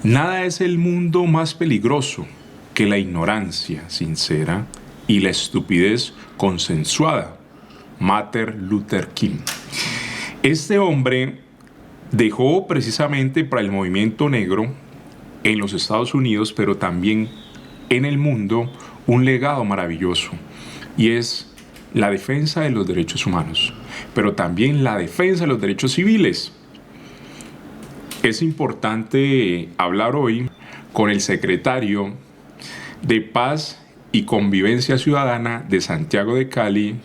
Nada es el mundo más peligroso que la ignorancia sincera y la estupidez consensuada. Martin Luther King. Este hombre dejó precisamente para el movimiento negro en los Estados Unidos, pero también en el mundo, un legado maravilloso, y es la defensa de los derechos humanos, pero también la defensa de los derechos civiles. Es importante hablar hoy con el secretario de Paz y Convivencia Ciudadana de Santiago de Cali,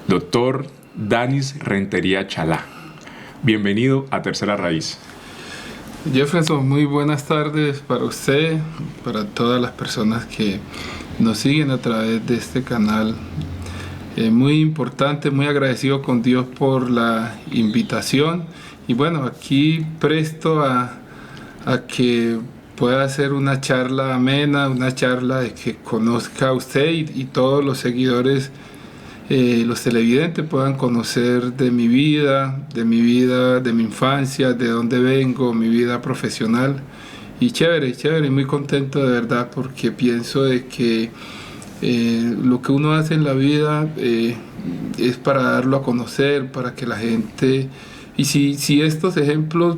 doctor Danis Rentería Chalá. Bienvenido a Tercera Raíz. Jefferson, muy buenas tardes para usted, para todas las personas que nos siguen a través de este canal. Muy importante, muy agradecido con Dios por la invitación. Y bueno, aquí presto a que pueda hacer una charla amena, una charla de que conozca a usted y todos los seguidores, los televidentes puedan conocer de mi vida, de mi infancia, de dónde vengo, mi vida profesional. Y chévere, muy contento de verdad, porque pienso de que lo que uno hace en la vida es para darlo a conocer, para que la gente... Y si estos ejemplos,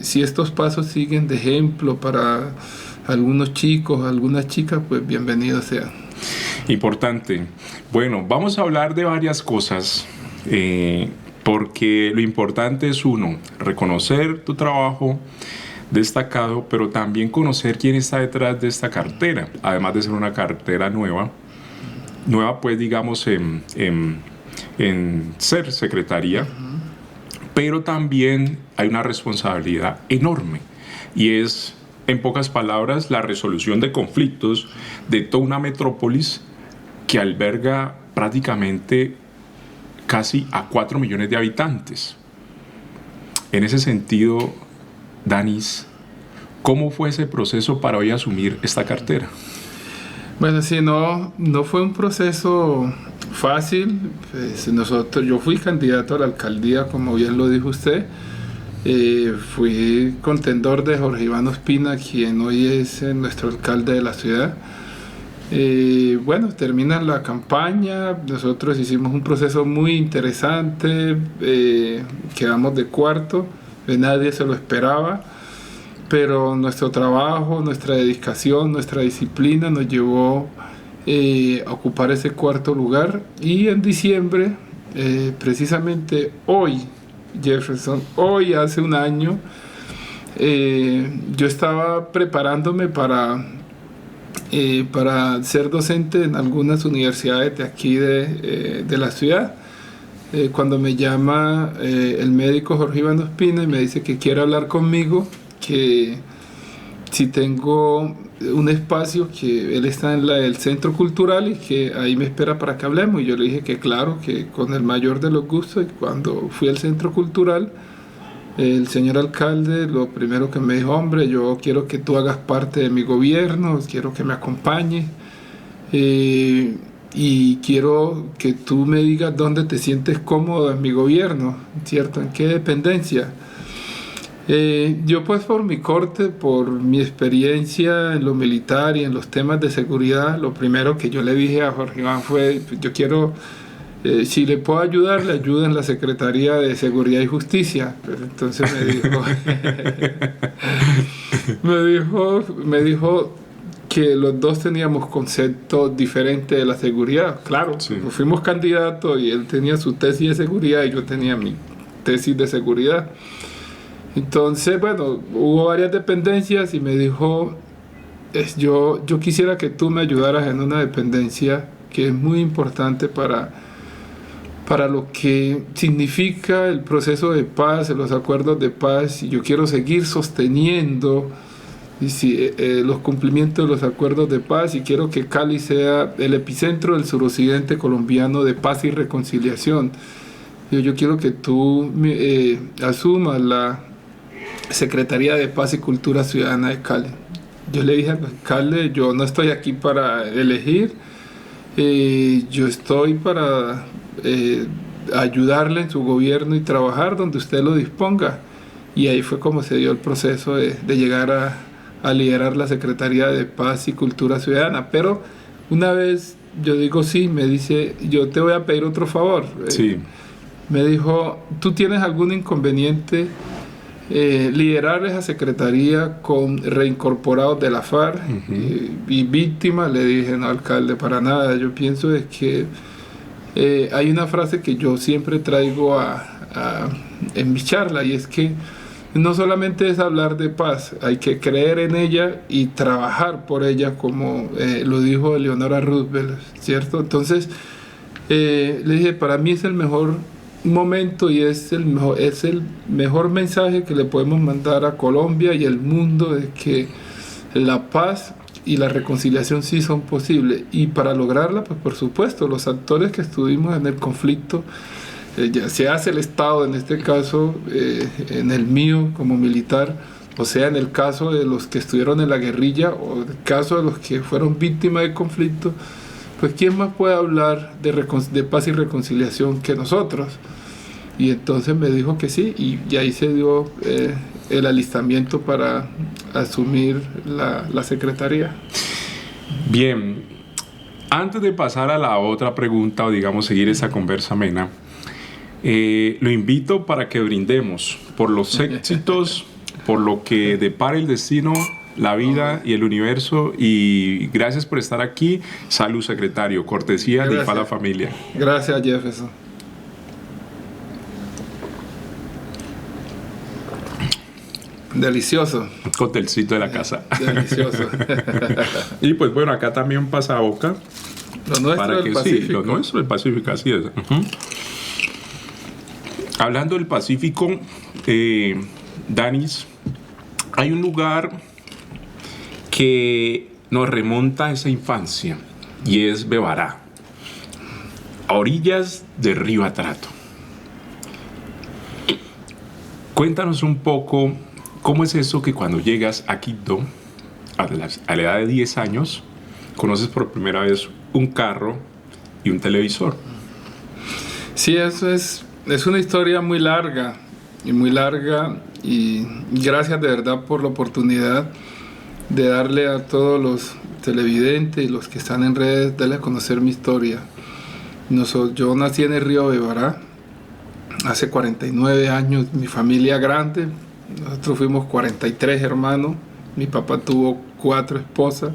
si estos pasos siguen de ejemplo para algunos chicos, algunas chicas, pues bienvenidos sean. Importante. Bueno, vamos a hablar de varias cosas, porque lo importante es uno, reconocer tu trabajo destacado, pero también conocer quién está detrás de esta cartera, además de ser una cartera nueva pues digamos en ser secretaría, pero también hay una responsabilidad enorme, y es, en pocas palabras, la resolución de conflictos de toda una metrópolis que alberga prácticamente casi a 4 millones de habitantes. En ese sentido, Danis, ¿cómo fue ese proceso para hoy asumir esta cartera? Bueno, sí, no fue un proceso fácil. Pues yo fui candidato a la alcaldía, como bien lo dijo usted. Fui contendor de Jorge Iván Ospina, quien hoy es nuestro alcalde de la ciudad. Bueno, termina la campaña, nosotros hicimos un proceso muy interesante, quedamos de cuarto, nadie se lo esperaba, pero nuestro trabajo, nuestra dedicación, nuestra disciplina nos llevó a ocupar ese cuarto lugar. Y en diciembre, precisamente hoy, Jefferson, hoy hace un año, yo estaba preparándome para ser docente en algunas universidades de aquí de la ciudad, cuando me llama el médico Jorge Iván Ospina y me dice que quiere hablar conmigo, que si tengo un espacio, que él está en el centro cultural y que ahí me espera para que hablemos. Y yo le dije que claro, que con el mayor de los gustos. Y cuando fui al centro cultural, el señor alcalde lo primero que me dijo: hombre, yo quiero que tú hagas parte de mi gobierno, quiero que me acompañes, y quiero que tú me digas dónde te sientes cómodo en mi gobierno, ¿cierto? ¿En qué dependencia? Yo pues por mi corte, por mi experiencia en lo militar y en los temas de seguridad, lo primero que yo le dije a Jorge Iván fue: yo quiero... si le puedo ayudar, le ayudo en la Secretaría de Seguridad y Justicia. Pero entonces me dijo que los dos teníamos conceptos diferentes de la seguridad. Claro, sí. Fuimos candidatos y él tenía su tesis de seguridad y yo tenía mi tesis de seguridad. Entonces, bueno, hubo varias dependencias y me dijo: yo quisiera que tú me ayudaras en una dependencia que es muy importante para lo que significa el proceso de paz, los acuerdos de paz, y yo quiero seguir sosteniendo los cumplimientos de los acuerdos de paz, y quiero que Cali sea el epicentro del suroccidente colombiano de paz y reconciliación. Yo quiero que tú asumas la Secretaría de Paz y Cultura Ciudadana de Cali. Yo le dije al alcalde: yo no estoy aquí para elegir, yo estoy para ayudarle en su gobierno y trabajar donde usted lo disponga. y ahí fue como se dio el proceso de llegar a liderar la Secretaría de Paz y Cultura Ciudadana. Pero una vez yo digo sí, me dice, yo te voy a pedir otro favor. Sí. Me dijo, ¿tú tienes algún inconveniente liderar esa secretaría con reincorporados de la FARC y víctimas? Le dije, no, alcalde, para nada. Yo pienso es que hay una frase que yo siempre traigo en mi charla, y es que no solamente es hablar de paz, hay que creer en ella y trabajar por ella, como lo dijo Eleonora Roosevelt, ¿cierto? Entonces, le dije, para mí es el mejor momento y es el mejor mensaje que le podemos mandar a Colombia y al mundo, de que la paz y la reconciliación sí son posibles. Y para lograrla, pues por supuesto, los actores que estuvimos en el conflicto, ya sea el Estado en este caso, en el mío como militar, o sea en el caso de los que estuvieron en la guerrilla, o en el caso de los que fueron víctimas del conflicto, pues ¿quién más puede hablar de paz y reconciliación que nosotros? Y entonces me dijo que sí, y ahí se dio el alistamiento para asumir la secretaría. Bien, antes de pasar a la otra pregunta, o digamos seguir esa conversa amena, lo invito para que brindemos por los éxitos, por lo que depara el destino, la vida y el universo, y gracias por estar aquí. Salud, secretario, cortesía de IFALA Familia. Gracias, Jefferson. Delicioso. Cóctelcito de la casa. Delicioso. Y pues bueno, acá también pasa boca. Lo nuestro del Pacífico. Sí, lo nuestro del Pacífico, así es. Hablando del Pacífico, Danis, hay un lugar que nos remonta a esa infancia, y es Bebará, a orillas del río Atrato. Cuéntanos un poco cómo es eso que cuando llegas a Quito, a la edad de 10 años, conoces por primera vez un carro y un televisor. Sí, eso es una historia muy larga, y gracias de verdad por la oportunidad de darle a todos los televidentes y los que están en redes, darle a conocer mi historia. Yo nací en el río Bebará hace 49 años, mi familia grande, nosotros fuimos 43 hermanos, mi papá tuvo 4 esposas.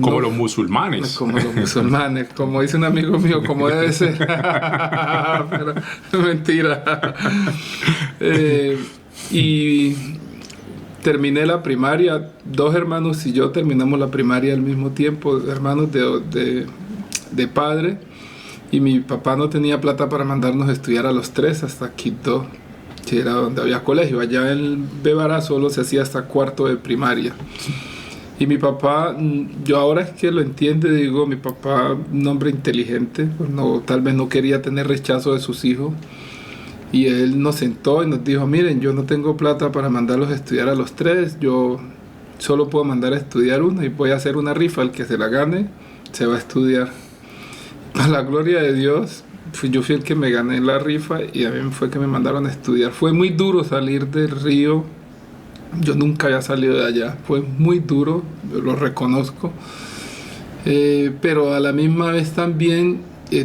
Como los musulmanes. Como los musulmanes, como dice un amigo mío, como debe ser. Pero mentira. Y terminé la primaria, 2 hermanos y yo terminamos la primaria al mismo tiempo, hermanos de padre, y mi papá no tenía plata para mandarnos a estudiar a los 3 hasta Quito, que era donde había colegio. Allá en Bebará solo se hacía hasta 4º de primaria. Y mi papá, yo ahora es que lo entiendo, digo, mi papá, un hombre inteligente, pues tal vez no quería tener rechazo de sus hijos, y él nos sentó y nos dijo, miren, yo no tengo plata para mandarlos a estudiar a los 3, yo solo puedo mandar a estudiar uno, y voy a hacer una rifa, el que se la gane se va a estudiar. A la gloria de Dios, yo fui el que me gané la rifa, y a mí fue que me mandaron a estudiar. Fue muy duro salir del río. Yo nunca había salido de allá, fue muy duro, lo reconozco, pero a la misma vez también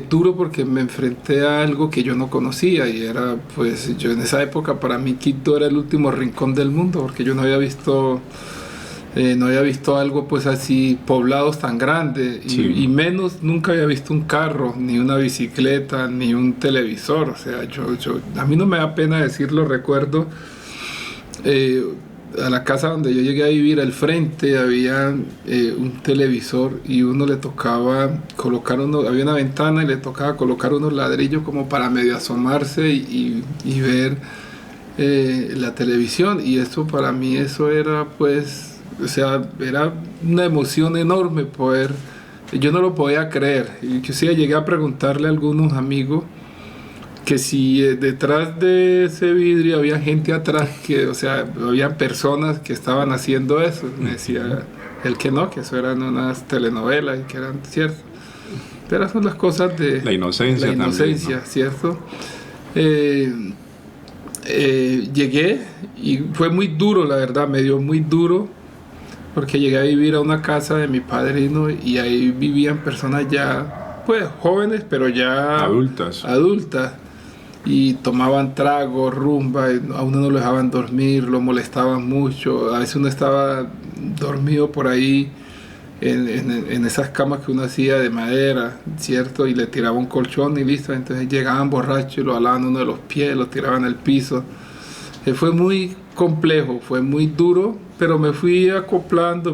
duro, porque me enfrenté a algo que yo no conocía, y era, pues, yo en esa época, para mí Quito era el último rincón del mundo, porque yo no había visto algo pues así, poblados tan grandes, y menos, nunca había visto un carro, ni una bicicleta, ni un televisor. O sea, a mí no me da pena decirlo, recuerdo a la casa donde yo llegué a vivir, al frente había un televisor, y uno le tocaba colocar había una ventana y le tocaba colocar unos ladrillos como para medio asomarse y ver la televisión. Y eso, para mí, eso era, pues, o sea, era una emoción enorme yo no lo podía creer. Y yo sí llegué a preguntarle a algunos amigos que si detrás de ese vidrio había gente atrás, o sea, había personas que estaban haciendo eso. Me decía el que no, que eso eran unas telenovelas y que eran ciertas. Pero son las cosas de la inocencia también, ¿no? ¿Cierto? llegué y fue muy duro, la verdad, me dio muy duro, porque llegué a vivir a una casa de mi padrino y ahí vivían personas ya, pues jóvenes, pero ya Adultas. Y tomaban trago, rumba, y a uno no lo dejaban dormir, lo molestaban mucho, a veces uno estaba dormido por ahí en esas camas que uno hacía de madera, ¿cierto? Y le tiraba un colchón y listo, entonces llegaban borrachos y lo jalaban uno de los pies, lo tiraban al piso. Fue muy complejo, fue muy duro, pero me fui acoplando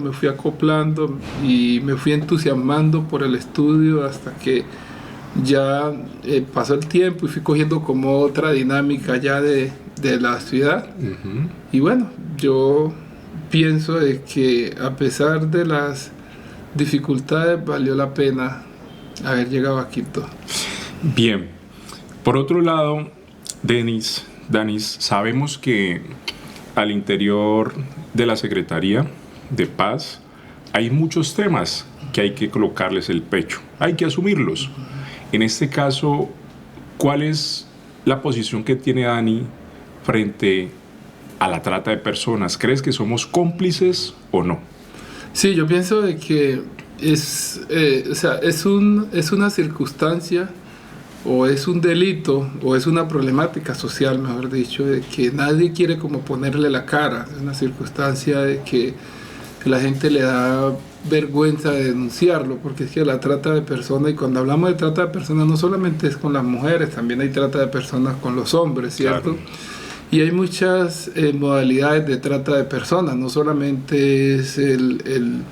y me fui entusiasmando por el estudio hasta que ya pasó el tiempo y fui cogiendo como otra dinámica ya de la ciudad. Ujú. Y bueno, yo pienso de que a pesar de las dificultades valió la pena haber llegado a Quito. Bien. Por otro lado, Danis, sabemos que al interior de la Secretaría de Paz hay muchos temas que hay que colocarles el pecho, hay que asumirlos. En este caso, ¿cuál es la posición que tiene Dani frente a la trata de personas? ¿Crees que somos cómplices o no? Sí, yo pienso de que es una circunstancia o es un delito o es una problemática social, mejor dicho, de que nadie quiere como ponerle la cara. Es una circunstancia de que la gente le da vergüenza de denunciarlo, porque es que la trata de personas, y cuando hablamos de trata de personas no solamente es con las mujeres, también hay trata de personas con los hombres, ¿cierto? Claro. Y hay muchas modalidades de trata de personas, no solamente es el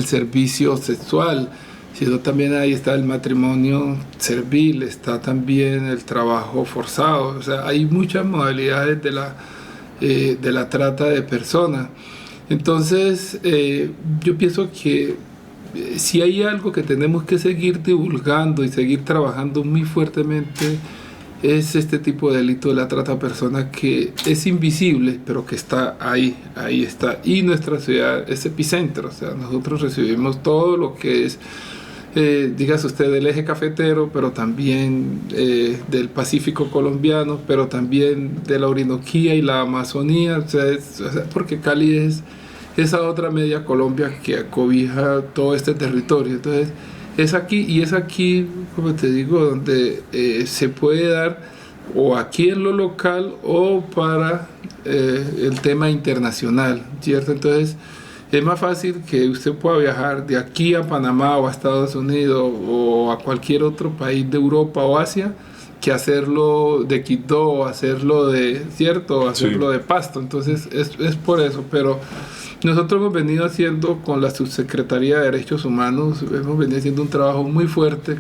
servicio sexual, sino también ahí está el matrimonio servil, está también el trabajo forzado. O sea, hay muchas modalidades de la trata de personas. Entonces, yo pienso que si hay algo que tenemos que seguir divulgando y seguir trabajando muy fuertemente, es este tipo de delito de la trata de personas, que es invisible, pero que está ahí está. Y nuestra ciudad es epicentro, o sea, nosotros recibimos todo lo que es, dígase usted, del eje cafetero, pero también del Pacífico colombiano, pero también de la Orinoquía y la Amazonía, o sea, porque Cali es esa otra media Colombia que acobija todo este territorio. Entonces, es aquí, como te digo, donde se puede dar, o aquí en lo local o para el tema internacional, ¿cierto? Entonces, es más fácil que usted pueda viajar de aquí a Panamá o a Estados Unidos o a cualquier otro país de Europa o Asia, que hacerlo de Quito o hacerlo hacerlo de Pasto. Entonces, es por eso, pero nosotros hemos venido haciendo con la Subsecretaría de Derechos Humanos, hemos venido haciendo un trabajo muy fuerte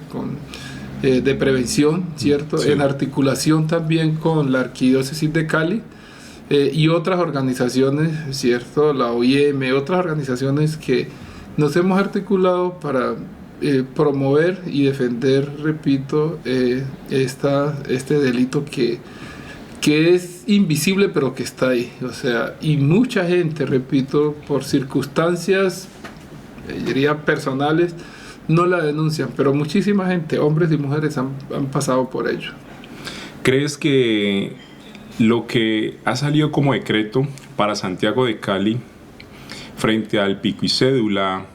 de prevención, ¿cierto? Sí. En articulación también con la Arquidiócesis de Cali y otras organizaciones, ¿cierto? La OIM, otras organizaciones que nos hemos articulado para promover y defender, repito, este delito que es invisible pero que está ahí, o sea, y mucha gente, repito, por circunstancias, diría personales, no la denuncian, pero muchísima gente, hombres y mujeres, han pasado por ello. ¿Crees que lo que ha salido como decreto para Santiago de Cali frente al pico y cédula,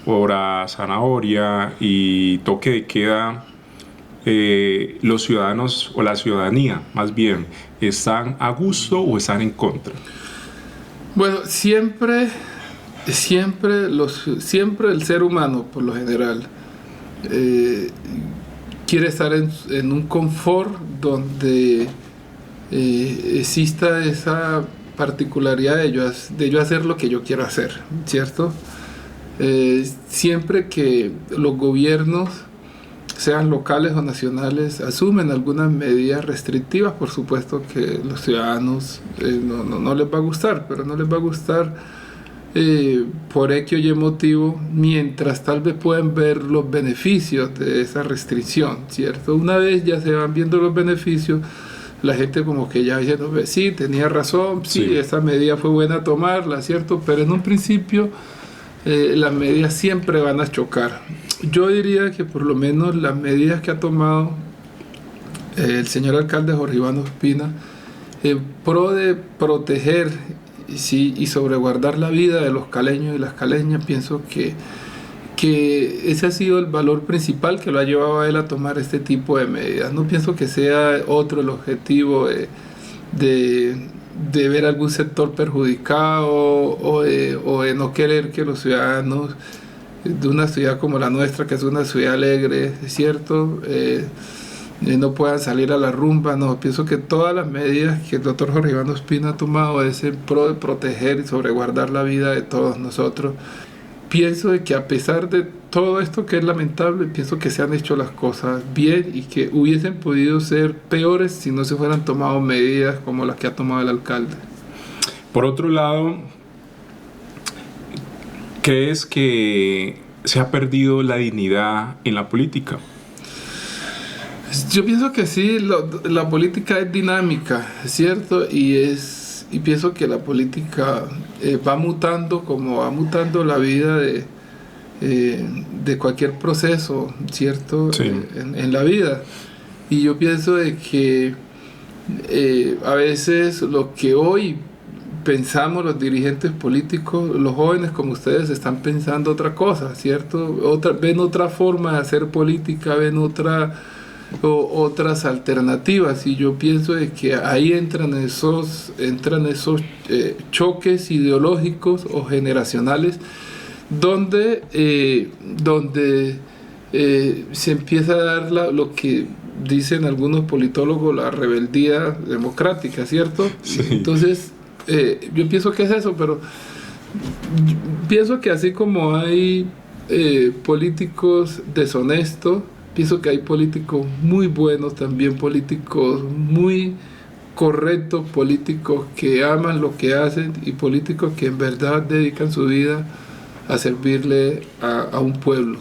hora zanahoria y toque de queda, los ciudadanos o la ciudadanía más bien están a gusto o están en contra? Bueno, siempre el ser humano, por lo general, quiere estar en un confort donde exista esa particularidad de yo hacer lo que yo quiero hacer, ¿cierto? Siempre que los gobiernos, sean locales o nacionales, asumen algunas medidas restrictivas, por supuesto que los ciudadanos no les va a gustar, pero no les va a gustar por X o Y motivo, mientras tal vez pueden ver los beneficios de esa restricción, ¿cierto? Una vez ya se van viendo los beneficios, la gente como que ya dice, no, sí, tenía razón, sí, esa medida fue buena tomarla, ¿cierto? Pero en un principio las medidas siempre van a chocar. Yo diría que por lo menos las medidas que ha tomado el señor alcalde Jorge Iván Ospina, en pro de proteger y sobreguardar la vida de los caleños y las caleñas. Pienso que ese ha sido el valor principal que lo ha llevado a él a tomar este tipo de medidas. No pienso que sea otro el objetivo de ver algún sector perjudicado o de no querer que los ciudadanos de una ciudad como la nuestra, que es una ciudad alegre, es cierto, no puedan salir a la rumba. No, pienso que todas las medidas que el doctor Jorge Iván Ospina ha tomado es en pro de proteger y sobreguardar la vida de todos nosotros. Pienso de que a pesar de todo esto que es lamentable, pienso que se han hecho las cosas bien y que hubiesen podido ser peores si no se fueran tomado medidas como las que ha tomado el alcalde. Por otro lado, ¿crees que se ha perdido la dignidad en la política? Yo pienso que sí, la política es dinámica, ¿cierto? Y pienso que la política va mutando como va mutando la vida de cualquier proceso, ¿cierto? Sí. En la vida. Y yo pienso de que a veces lo que hoy pensamos los dirigentes políticos, los jóvenes como ustedes están pensando otra cosa, ¿cierto? Ven otra forma de hacer política, ven otras alternativas, y yo pienso de que ahí entran esos choques ideológicos o generacionales donde se empieza a dar lo que dicen algunos politólogos, la rebeldía democrática, ¿cierto? Sí. Entonces yo pienso que es eso, pero pienso que así como hay políticos deshonestos, pienso que hay políticos muy buenos también, políticos muy correctos, políticos que aman lo que hacen y políticos que en verdad dedican su vida a servirle a un pueblo.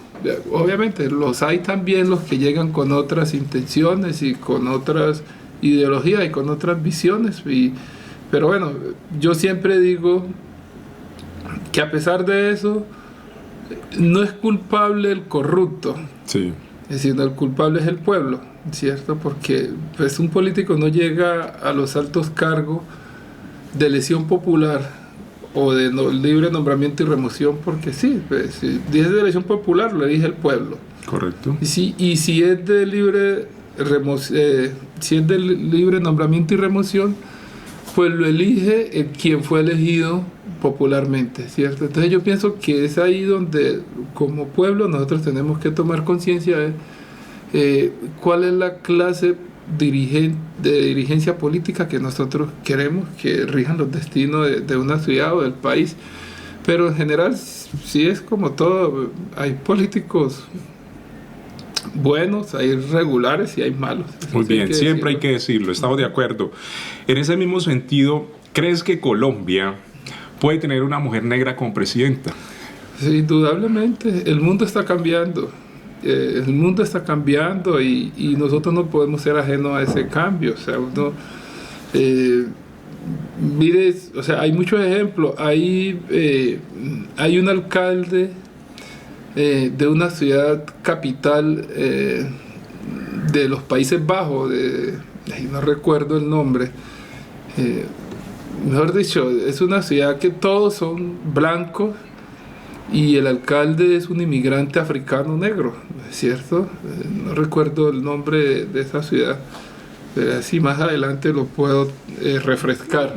Obviamente los hay también los que llegan con otras intenciones y con otras ideologías y con otras visiones, pero bueno, yo siempre digo que a pesar de eso no es culpable el corrupto. Sí. Es decir, el culpable es el pueblo, ¿cierto? Porque pues, un político no llega a los altos cargos de elección popular o de si nombramiento y remoción, porque sí, pues, si es de elección popular, lo elige el pueblo. Correcto. Y si es de libre nombramiento y remoción, pues lo elige quien fue elegido popularmente, ¿cierto? Entonces yo pienso que es ahí donde como pueblo nosotros tenemos que tomar conciencia de cuál es la clase de dirigencia política que nosotros queremos que rijan los destinos de una ciudad o del país. Pero en general sí es como todo, hay políticos buenos, hay regulares y hay malos. Muy bien, siempre hay que decirlo, estamos de acuerdo. En ese mismo sentido, ¿crees que Colombia puede tener una mujer negra como presidenta? Sí, indudablemente, el mundo está cambiando. El mundo está cambiando y nosotros no podemos ser ajenos a ese cambio. O sea, mire, o sea, hay muchos ejemplos. Hay un alcalde de una ciudad capital de los Países Bajos, no recuerdo el nombre. Mejor dicho, es una ciudad que todos son blancos y el alcalde es un inmigrante africano negro, ¿cierto? No recuerdo el nombre de esa ciudad, pero así más adelante lo puedo refrescar.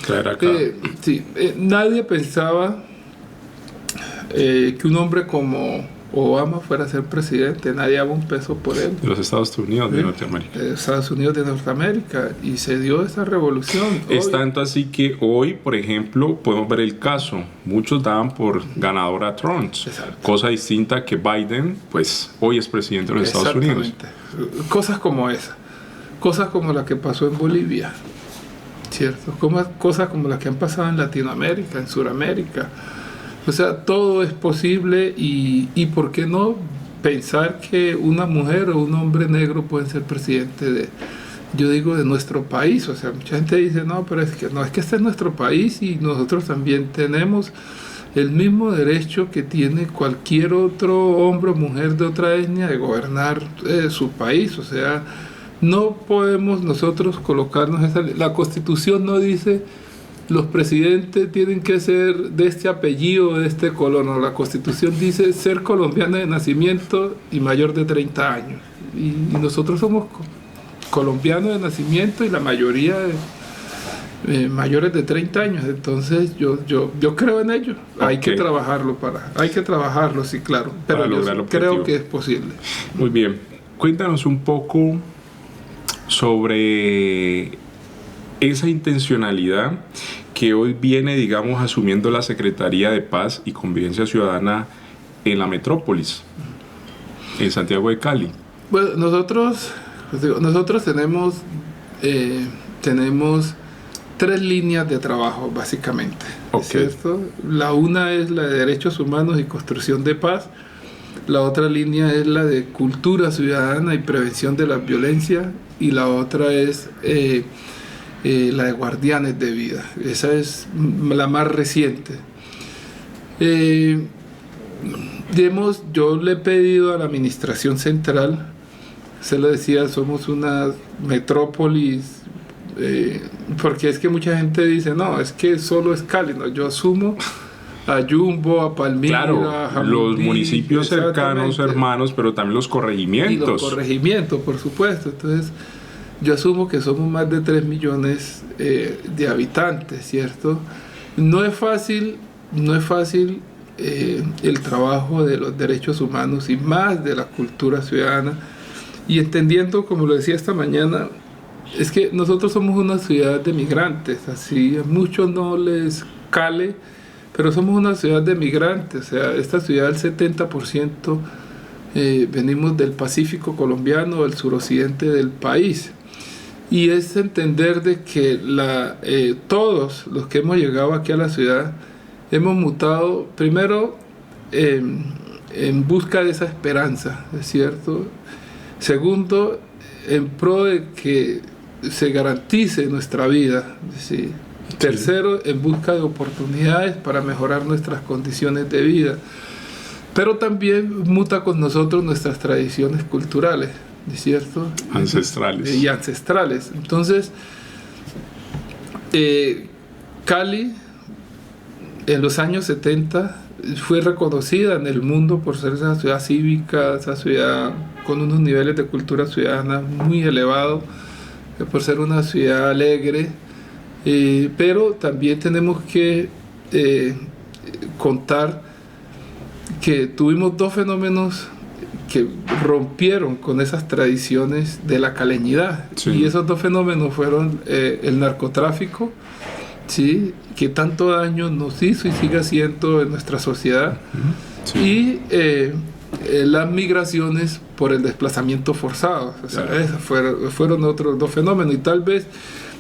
Claro, acá. Sí, nadie pensaba que un hombre como Obama fuera a ser presidente, nadie daba un peso por él. De los Estados Unidos de Norteamérica. Estados Unidos de Norteamérica, y se dio esa revolución. Es tanto así que hoy, por ejemplo, podemos ver el caso. Muchos daban por ganador a Trump. Exacto. Cosa distinta que Biden, pues hoy es presidente de los Estados Unidos. Cosas como esa. Cosas como la que pasó en Bolivia, ¿cierto? Cosas como las que han pasado en Latinoamérica, en Sudamérica. O sea, todo es posible y ¿por qué no pensar que una mujer o un hombre negro pueden ser presidente de nuestro país? O sea, mucha gente dice, no, pero es que este es nuestro país y nosotros también tenemos el mismo derecho que tiene cualquier otro hombre o mujer de otra etnia de gobernar su país. O sea, No podemos nosotros colocarnos esa... La Constitución no dice los presidentes tienen que ser de este apellido, de este color. No, la Constitución dice ser colombiano de nacimiento y mayor de 30 años. Y nosotros somos colombianos de nacimiento y la mayoría mayores de 30 años. Entonces yo creo en ello. Okay. Hay que trabajarlo, sí, claro. Pero yo creo que es posible. Muy bien. Cuéntanos un poco sobre esa intencionalidad que hoy viene, digamos, asumiendo la Secretaría de Paz y Convivencia Ciudadana en la metrópolis, en Santiago de Cali. Bueno, nosotros tenemos 3 líneas de trabajo, básicamente. Okay. ¿Cierto? La una es la de derechos humanos y construcción de paz. La otra línea es la de cultura ciudadana y prevención de la violencia. Y la otra es la de guardianes de vida. Esa es la más reciente. Yo le he pedido a la administración central, se lo decía, somos una metrópolis, porque es que mucha gente dice, no, es que solo es Cali, ¿no? Yo asumo a Yumbo, a Palmira, claro, a Jamundí, los municipios cercanos, hermanos, pero también los corregimientos. Y los corregimientos, por supuesto. Entonces, yo asumo que somos más de 3 millones de habitantes, ¿cierto? No es fácil el trabajo de los derechos humanos y más de la cultura ciudadana. Y entendiendo, como lo decía esta mañana, es que nosotros somos una ciudad de migrantes, así a muchos no les cale, pero somos una ciudad de migrantes. O sea, esta ciudad, el 70% venimos del Pacífico colombiano, del suroccidente del país. Y es entender de que todos los que hemos llegado aquí a la ciudad hemos mutado, primero, en busca de esa esperanza, ¿es cierto? Segundo, en pro de que se garantice nuestra vida, ¿sí? Tercero, en busca de oportunidades para mejorar nuestras condiciones de vida. Pero también muta con nosotros nuestras tradiciones culturales, ¿cierto? Ancestrales. Y ancestrales. Entonces, Cali, en los años 70, fue reconocida en el mundo por ser esa ciudad cívica, esa ciudad con unos niveles de cultura ciudadana muy elevados, por ser una ciudad alegre, pero también tenemos que contar que tuvimos 2 fenómenos que rompieron con esas tradiciones de la caleñidad. Sí. Y esos 2 fenómenos fueron el narcotráfico, ¿sí?, que tanto daño nos hizo y sigue haciendo en nuestra sociedad, sí, y las migraciones por el desplazamiento forzado. O sea, claro, esos fueron otros 2 fenómenos, y tal vez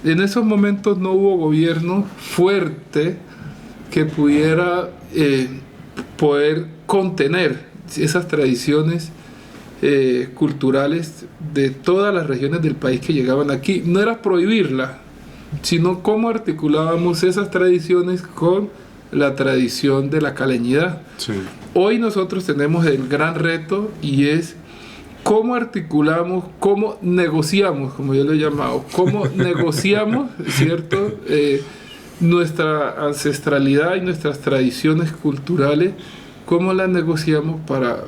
en esos momentos no hubo gobierno fuerte que pudiera poder contener esas tradiciones culturales de todas las regiones del país que llegaban aquí. No era prohibirlas, sino cómo articulábamos esas tradiciones con la tradición de la caleñidad. Sí. Hoy nosotros tenemos el gran reto, y es cómo articulamos, cómo negociamos, como yo lo he llamado, cómo negociamos, ¿cierto?, nuestra ancestralidad y nuestras tradiciones culturales, cómo las negociamos para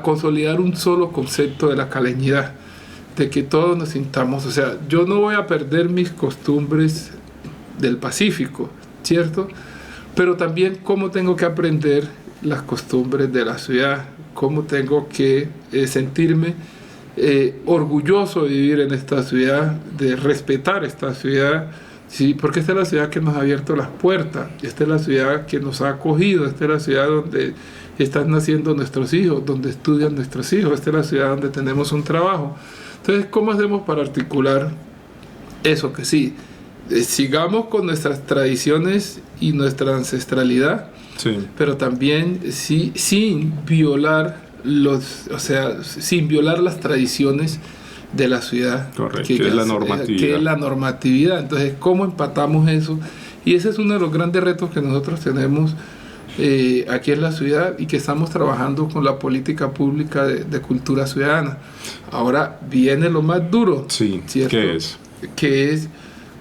consolidar un solo concepto de la caleñidad, de que todos nos sintamos, o sea, yo no voy a perder mis costumbres del Pacífico, ¿cierto? Pero también cómo tengo que aprender las costumbres de la ciudad, cómo tengo que sentirme orgulloso de vivir en esta ciudad, de respetar esta ciudad, ¿sí? Porque esta es la ciudad que nos ha abierto las puertas, esta es la ciudad que nos ha acogido, esta es la ciudad donde están naciendo nuestros hijos, donde estudian nuestros hijos, esta es la ciudad donde tenemos un trabajo. Entonces, ¿cómo hacemos para articular eso? Que sí, sigamos con nuestras tradiciones y nuestra ancestralidad, sí, pero también sí, sin violar sin violar las tradiciones de la ciudad. Correcto, que es la normatividad. Que es la normatividad. Entonces, ¿cómo empatamos eso? Y ese es uno de los grandes retos que nosotros tenemos aquí en la ciudad y que estamos trabajando con la política pública de cultura ciudadana. Ahora viene lo más duro, Sí, ¿cierto? ¿qué es? Que es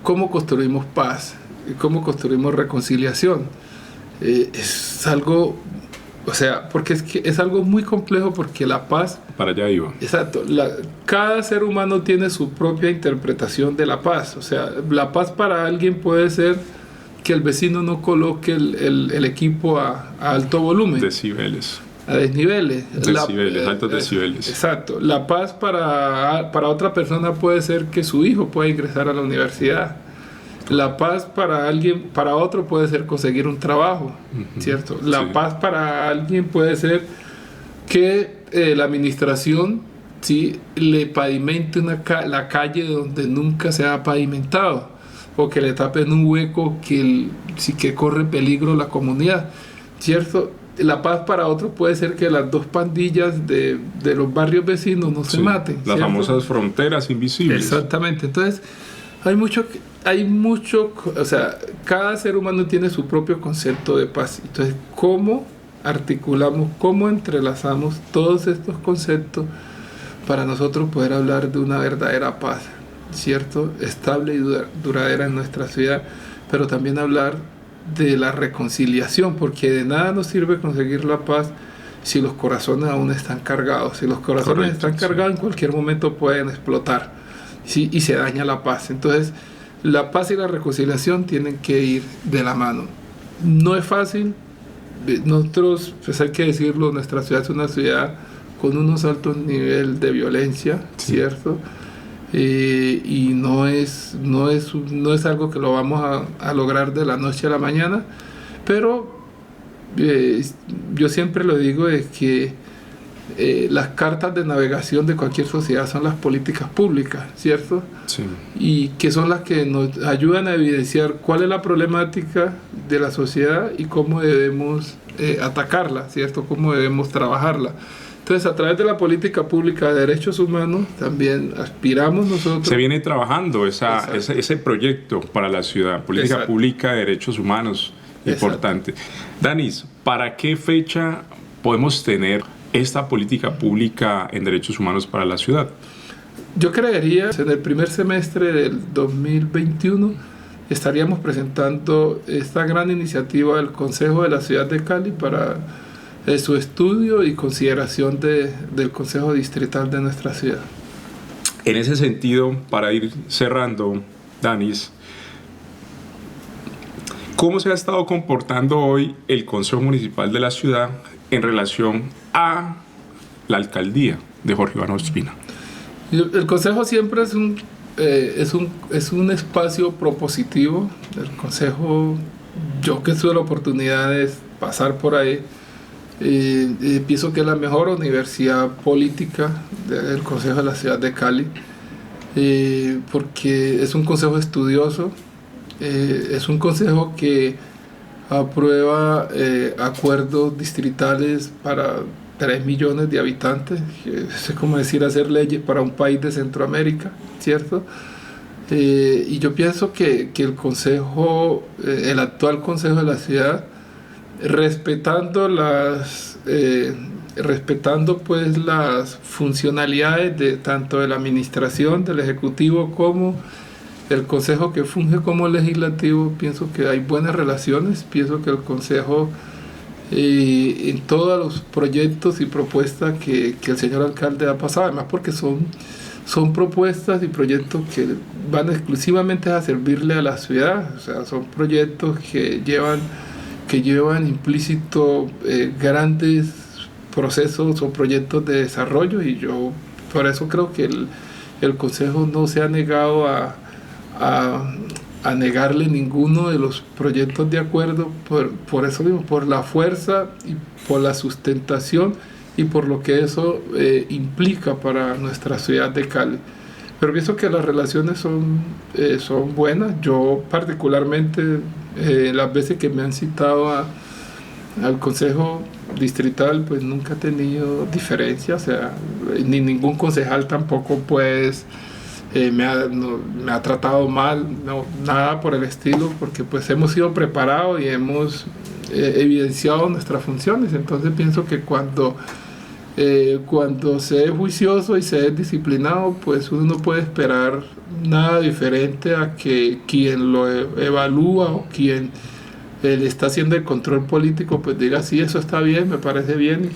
cómo construimos paz, cómo construimos reconciliación. Es algo, o sea, porque es que es algo muy complejo, porque la paz, Para allá iba. exacto, cada ser humano tiene su propia interpretación de la paz. O sea, la paz para alguien puede ser que el vecino no coloque el equipo a alto volumen, Decibeles. a desniveles. Decibeles, altos decibeles. Exacto. La paz para otra persona puede ser que su hijo pueda ingresar a la universidad. La paz para alguien, para otro puede ser conseguir un trabajo, ¿cierto? La Sí. paz para alguien puede ser que la administración, ¿sí?, le pavimente la calle donde nunca se ha pavimentado, o que le tapen un hueco sí que corre peligro la comunidad, ¿cierto? La paz para otro puede ser que las dos pandillas de los barrios vecinos no se Sí, maten, las ¿cierto? famosas fronteras invisibles. Exactamente. Entonces, hay mucho, o sea, cada ser humano tiene su propio concepto de paz. Entonces, ¿cómo articulamos, cómo entrelazamos todos estos conceptos para nosotros poder hablar de una verdadera paz, ¿cierto? Estable y duradera en nuestra ciudad, pero también hablar de la reconciliación, porque de nada nos sirve conseguir la paz si los corazones aún están cargados. Si los corazones Correcto, están cargados, sí. en cualquier momento pueden explotar, ¿sí? Y se daña la paz. Entonces, la paz y la reconciliación tienen que ir de la mano. No es fácil. Nosotros, pues hay que decirlo, nuestra ciudad es una ciudad con unos altos niveles de violencia, Sí. ¿cierto? Y no es algo que lo vamos a lograr de la noche a la mañana, pero yo siempre lo digo, es que las cartas de navegación de cualquier sociedad son las políticas públicas, ¿cierto? Sí. Y que son las que nos ayudan a evidenciar cuál es la problemática de la sociedad y cómo debemos atacarla, ¿cierto? Cómo debemos trabajarla. Entonces, a través de la política pública de derechos humanos, también aspiramos nosotros. Se viene trabajando Exacto. ese proyecto para la ciudad, política Exacto. pública de derechos humanos, importante. Danis, ¿para qué fecha podemos tener esta política pública en derechos humanos para la ciudad? Yo creería en el primer semestre del 2021 estaríamos presentando esta gran iniciativa del Consejo de la Ciudad de Cali para su estudio y consideración del Consejo Distrital de nuestra ciudad. En ese sentido, para ir cerrando, Danis, ¿cómo se ha estado comportando hoy el Consejo Municipal de la ciudad en relación a la alcaldía de Jorge Iván Ospina? El Consejo siempre es un espacio propositivo. El Consejo, yo que tuve la oportunidad de pasar por ahí, pienso que es la mejor universidad política del Consejo de la Ciudad de Cali, porque es un consejo estudioso, es un consejo que aprueba acuerdos distritales para 3 millones de habitantes, es como decir hacer leyes para un país de Centroamérica, ¿cierto? Y yo pienso que el consejo, el actual consejo de la ciudad, respetando pues las funcionalidades de tanto de la administración, del ejecutivo, como el consejo que funge como legislativo, pienso que hay buenas relaciones. Pienso que el consejo, en todos los proyectos y propuestas que el señor alcalde ha pasado, además porque son propuestas y proyectos que van exclusivamente a servirle a la ciudad, o sea, son proyectos que llevan implícito grandes procesos o proyectos de desarrollo, y yo por eso creo que el Consejo no se ha negado a negarle ninguno de los proyectos de acuerdo, por eso mismo, por la fuerza y por la sustentación y por lo que eso implica para nuestra ciudad de Cali. Pero pienso que las relaciones son buenas. Yo particularmente, las veces que me han citado al Consejo Distrital, pues nunca he tenido diferencia, o sea, ni ningún concejal tampoco pues me ha tratado mal, no, nada por el estilo, porque pues hemos sido preparados y hemos evidenciado nuestras funciones. Entonces pienso que cuando se es juicioso y se es disciplinado, pues uno no puede esperar nada diferente a que quien lo evalúa o quien le está haciendo el control político, pues diga, sí, eso está bien, me parece bien,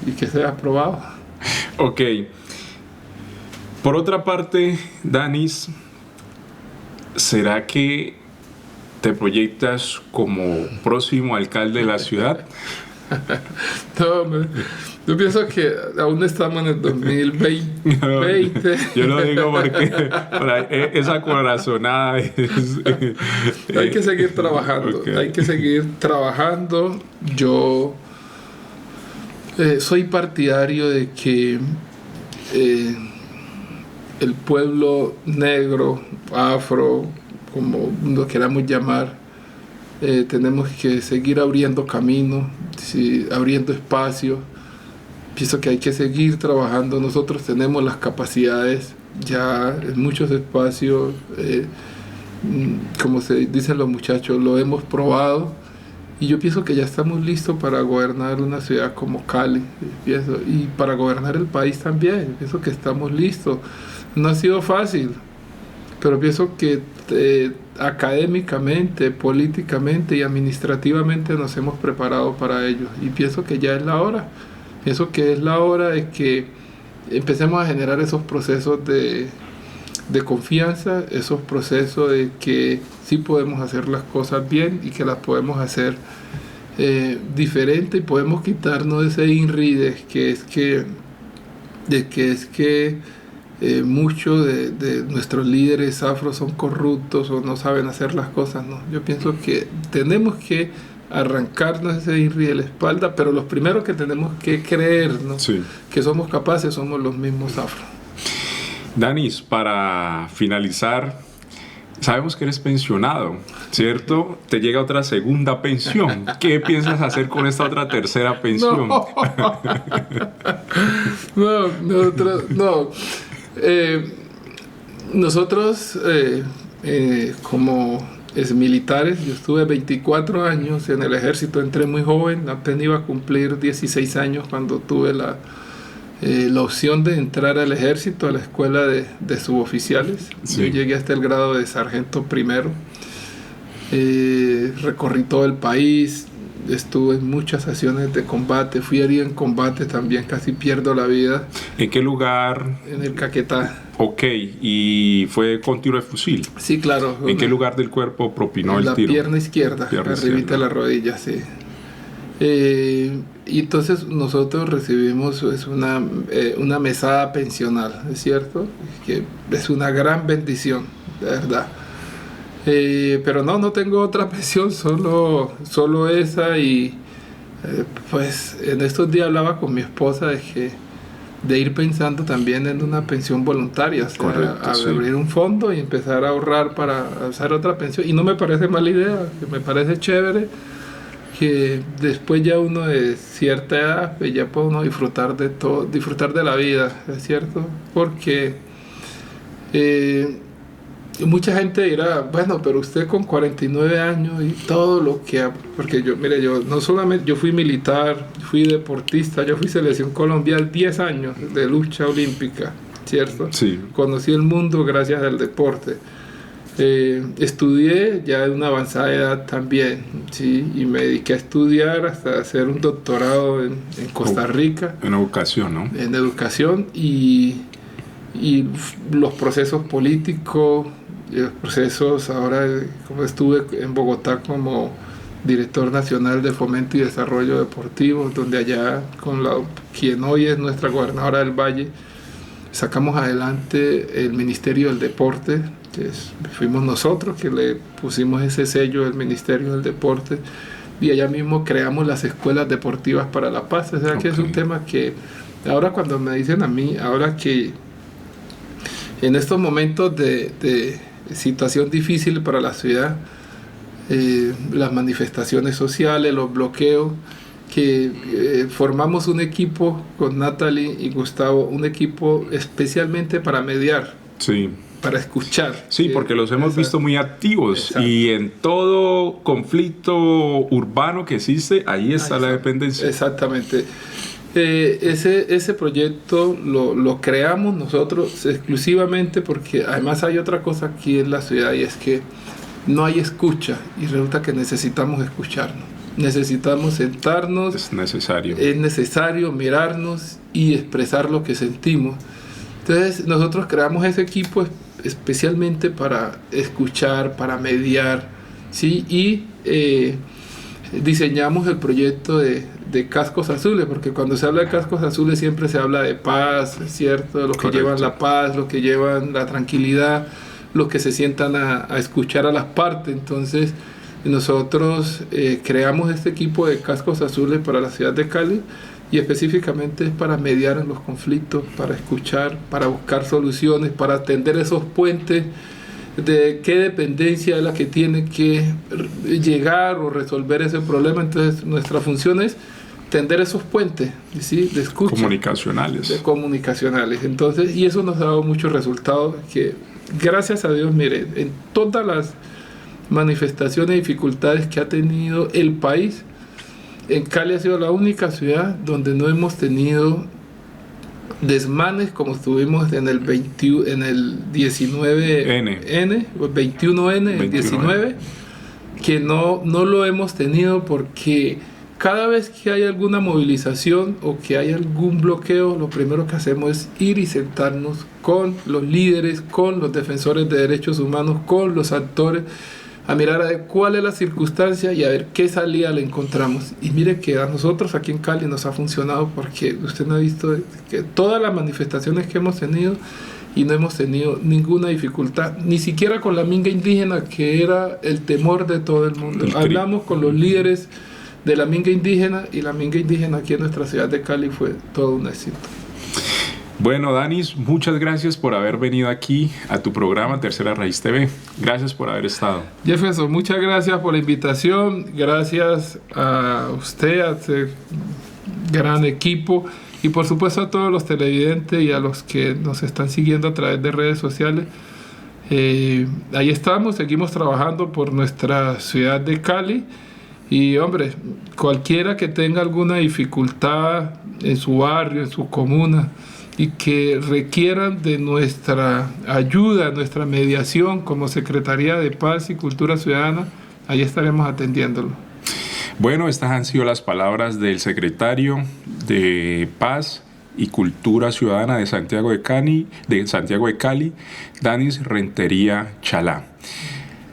y que sea aprobado. Ok. Por otra parte, Danis, ¿será que te proyectas como próximo alcalde de la ciudad? No, yo pienso que aún estamos en el 2020. No, yo lo digo porque esa corazonada hay que seguir trabajando. Okay. Hay que seguir trabajando. Yo soy partidario de que el pueblo negro, afro, como lo queramos llamar, tenemos que seguir abriendo camino, sí, abriendo espacio. Pienso que hay que seguir trabajando. Nosotros tenemos las capacidades ya en muchos espacios, como se dicen los muchachos, lo hemos probado, y yo pienso que ya estamos listos para gobernar una ciudad como Cali, y para gobernar el país también. Pienso que estamos listos. No ha sido fácil, pero pienso que académicamente, políticamente y administrativamente nos hemos preparado para ello, y pienso que ya es la hora. Pienso que es la hora de que empecemos a generar esos procesos de confianza, esos procesos de que sí podemos hacer las cosas bien y que las podemos hacer diferente, y podemos quitarnos ese INRI de que muchos de nuestros líderes afro son corruptos o no saben hacer las cosas. No, yo pienso que tenemos que arrancarnos ese INRI de la espalda, pero los primeros que tenemos que creer, ¿no? Sí, que somos capaces, somos los mismos afro. Danis, para finalizar, sabemos que eres pensionado, ¿cierto? Te llega otra segunda pensión. ¿Qué piensas hacer con esta otra tercera pensión? Nosotros como militares, yo estuve 24 años en el ejército, entré muy joven, apenas iba a cumplir 16 años cuando tuve la opción de entrar al ejército, a la escuela de suboficiales. Sí. Yo llegué hasta el grado de sargento primero, recorrí todo el país, estuve en muchas acciones de combate, fui herido en combate también, casi pierdo la vida. ¿En qué lugar? En el Caquetá. Ok, ¿y fue con tiro de fusil? Sí, claro. ¿En qué lugar del cuerpo propinó el tiro? En la pierna izquierda, arribita de la rodilla, sí. Y entonces nosotros recibimos una mesada pensional, ¿es cierto? Que es una gran bendición, de verdad. Pero no tengo otra pensión, solo esa, y pues en estos días hablaba con mi esposa de ir pensando también en una pensión voluntaria, o sea, correcto, abrir un fondo y empezar a ahorrar para hacer otra pensión, y no me parece mala idea, me parece chévere que después ya uno de cierta edad, pues ya puede uno disfrutar de todo, disfrutar de la vida, ¿es cierto? Porque mucha gente dirá, bueno, pero usted con 49 años y todo lo que porque yo no solamente, yo fui militar, fui deportista, yo fui selección Colombia 10 años de lucha olímpica, ¿cierto? Sí. Conocí el mundo gracias al deporte. Estudié ya de una avanzada edad también, ¿sí? Y me dediqué a estudiar hasta hacer un doctorado en Costa Rica. En educación, ¿no? En educación, y los procesos políticos, los procesos, ahora como estuve en Bogotá como director nacional de Fomento y Desarrollo Deportivo, donde allá con quien hoy es nuestra gobernadora del Valle, sacamos adelante el Ministerio del Deporte. Fuimos nosotros que le pusimos ese sello del Ministerio del Deporte, y allá mismo creamos las escuelas deportivas para la paz. O sea, que es un tema que ahora, cuando me dicen a mí, ahora que en estos momentos de situación difícil para la ciudad, las manifestaciones sociales, los bloqueos, que formamos un equipo con Natalie y Gustavo, un equipo especialmente para mediar. Sí. escuchar. Sí, porque los hemos visto muy activos. Exacto. Y en todo conflicto urbano que existe, ahí está la dependencia. Exactamente. Ese proyecto lo creamos nosotros exclusivamente porque además hay otra cosa aquí en la ciudad, y es que no hay escucha, y resulta que necesitamos escucharnos. Necesitamos sentarnos. Es necesario. Es necesario mirarnos y expresar lo que sentimos. Entonces nosotros creamos ese equipo especialmente para escuchar, para mediar, ¿sí? Y diseñamos el proyecto de Cascos Azules, porque cuando se habla de Cascos Azules siempre se habla de paz, ¿cierto? Los que llevan la paz, los que llevan la tranquilidad, los que se sientan a escuchar a las partes. Entonces nosotros creamos este equipo de Cascos Azules para la ciudad de Cali, y específicamente es para mediar en los conflictos, para escuchar, para buscar soluciones, para atender esos puentes de qué dependencia es la que tiene que llegar o resolver ese problema. Entonces nuestra función es tender esos puentes, ¿sí? De escucha, comunicacionales. Entonces, y eso nos ha dado muchos resultados que, gracias a Dios, mire, en todas las manifestaciones y dificultades que ha tenido el país, en Cali ha sido la única ciudad donde no hemos tenido desmanes como estuvimos en el 19N, o 21N, el 19, que no lo hemos tenido, porque cada vez que hay alguna movilización o que hay algún bloqueo, lo primero que hacemos es ir y sentarnos con los líderes, con los defensores de derechos humanos, con los actores, a mirar a ver cuál es la circunstancia y a ver qué salida le encontramos. Y mire que a nosotros aquí en Cali nos ha funcionado, porque usted no ha visto que todas las manifestaciones que hemos tenido, y no hemos tenido ninguna dificultad, ni siquiera con la minga indígena, que era el temor de todo el mundo. Hablamos con los líderes de la minga indígena, y la minga indígena aquí en nuestra ciudad de Cali fue todo un éxito. Bueno, Danis, muchas gracias por haber venido aquí a tu programa Tercera Raíz TV. Gracias por haber estado. Jefferson, muchas gracias por la invitación. Gracias a usted, a este gran equipo, y por supuesto a todos los televidentes y a los que nos están siguiendo a través de redes sociales. Ahí estamos, seguimos trabajando por nuestra ciudad de Cali. Y hombre, cualquiera que tenga alguna dificultad en su barrio, en su comuna, y que requieran de nuestra ayuda, nuestra mediación como Secretaría de Paz y Cultura Ciudadana, ahí estaremos atendiéndolo. Bueno, estas han sido las palabras del secretario de Paz y Cultura Ciudadana de Santiago de Cali, Danis Rentería Chalá.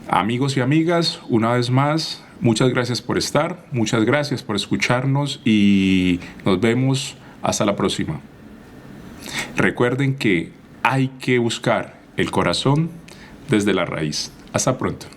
Amigos y amigas, una vez más, muchas gracias por estar, muchas gracias por escucharnos, y nos vemos hasta la próxima. Recuerden que hay que buscar el corazón desde la raíz. Hasta pronto.